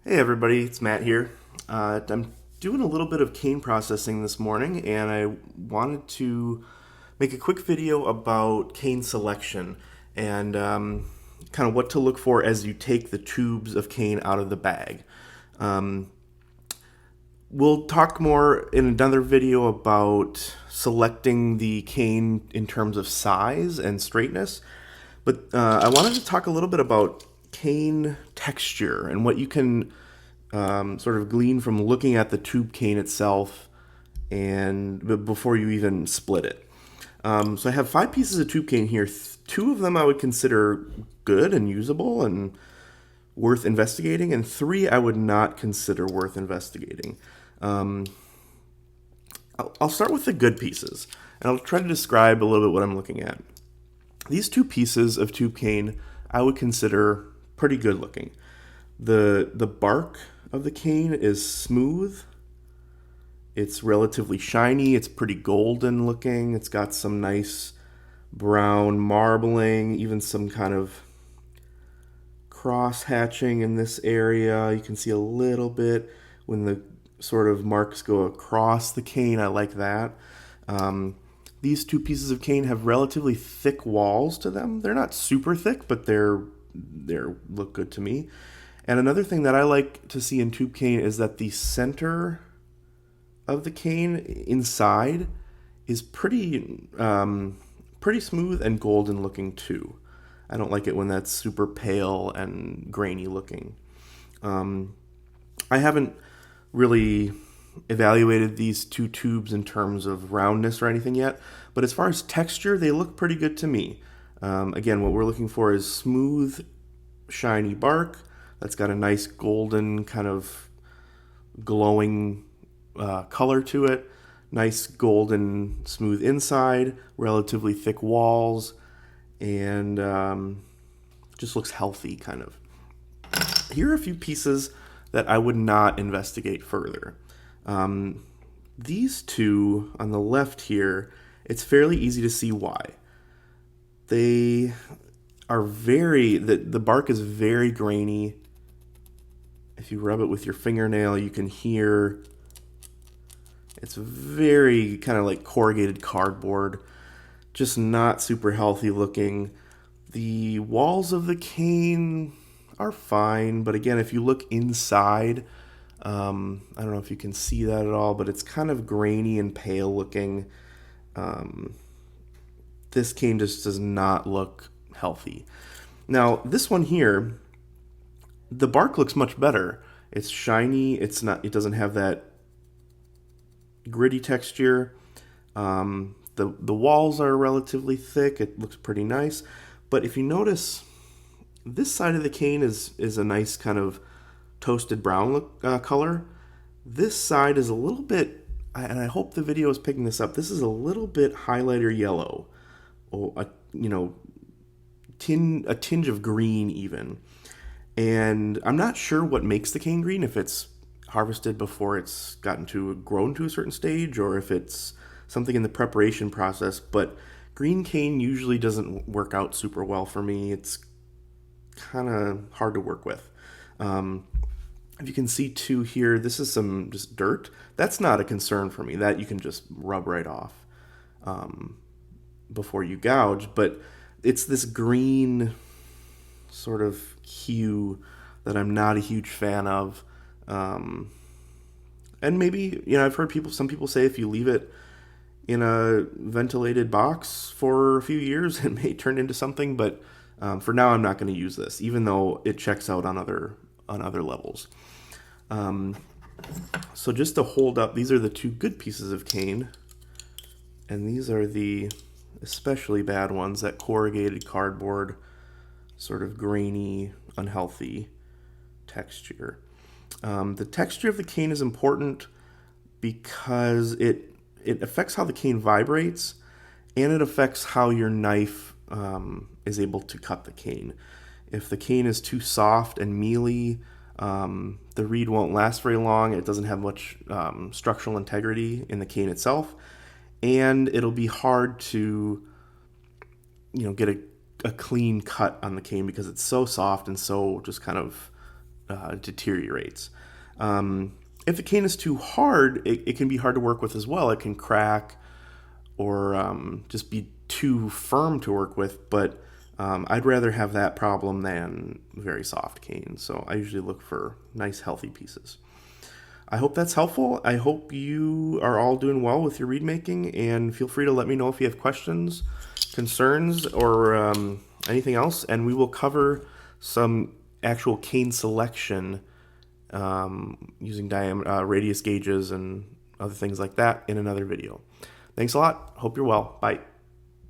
Hey everybody, it's Matt here. I'm doing a little bit of cane processing this morning, and I wanted to make a quick video about cane selection and kind of what to look for as you take the tubes of cane out of the bag. Um, we'll talk more in another video about selecting the cane in terms of size and straightness, but I wanted to talk a little bit about cane texture and what you can sort of glean from looking at the tube cane itself and before you even split it. So I have 5 pieces of tube cane here. Two of them I would consider good and usable and worth investigating, and three I would not consider worth investigating. Um, I'll start with the good pieces, and I'll try to describe a little bit what I'm looking at. These 2 pieces of tube cane I would consider pretty good looking. The bark of the cane is smooth. It's relatively shiny. It's pretty golden looking. It's got some nice brown marbling, even some kind of cross hatching in this area. You can see a little bit when the sort of marks go across the cane. I like that. Um, these 2 pieces of cane have relatively thick walls to them. They're not super thick, but they're look good to me. And another thing that I like to see in tube cane is that the center of the cane inside is pretty smooth and golden looking too. I don't like it when that's super pale and grainy looking. Um, I haven't really evaluated these 2 tubes in terms of roundness or anything yet, but as far as texture, they look pretty good to me. Again, what we're looking for is smooth, shiny bark that's got a nice golden kind of glowing color to it. Nice golden smooth inside, relatively thick walls, and just looks healthy kind of. Here are a few pieces that I would not investigate further. Um, these two on the left here, it's fairly easy to see why. They are the bark is very grainy. If you rub it with your fingernail, you can hear it's very kind of like corrugated cardboard, just not super healthy looking. The walls of the cane are fine, but again, if you look inside, I don't know if you can see that at all, but it's kind of grainy and pale looking. Um, this cane just does not look healthy. Now, this one here, the bark looks much better. It's shiny. It doesn't have that gritty texture. The walls are relatively thick. It looks pretty nice. But if you notice, this side of the cane is a nice kind of toasted brown color. This side is a little bit, and I hope the video is picking this up. This is a little bit highlighter yellow, or a tinge of green even. And I'm not sure what makes the cane green, if it's harvested before it's grown to a certain stage, or if it's something in the preparation process. But green cane usually doesn't work out super well for me. It's kind of hard to work with. If you can see too here, this is some just dirt. That's not a concern for me. That you can just rub right off before you gouge. But it's this green sort of hue that I'm not a huge fan of. And maybe, I've heard some people say if you leave it in a ventilated box for a few years, it may turn into something. But for now, I'm not going to use this, even though it checks out on other levels. So just to hold up, these are the 2 good pieces of cane, and these are the especially bad ones, that corrugated cardboard, sort of grainy, unhealthy texture. The texture of the cane is important because it affects how the cane vibrates, and it affects how your knife is able to cut the cane. If the cane is too soft and mealy, the reed won't last very long. It doesn't have much structural integrity in the cane itself, and it'll be hard to get a clean cut on the cane because it's so soft and so just kind of deteriorates. If the cane is too hard, it can be hard to work with as well. It can crack or just be too firm to work with, but I'd rather have that problem than very soft cane. So I usually look for nice, healthy pieces. I hope that's helpful. I hope you are all doing well with your reed making, and feel free to let me know if you have questions, concerns, or anything else, and we will cover some actual cane selection using radius gauges and other things like that in another video. Thanks a lot. Hope you're well. Bye.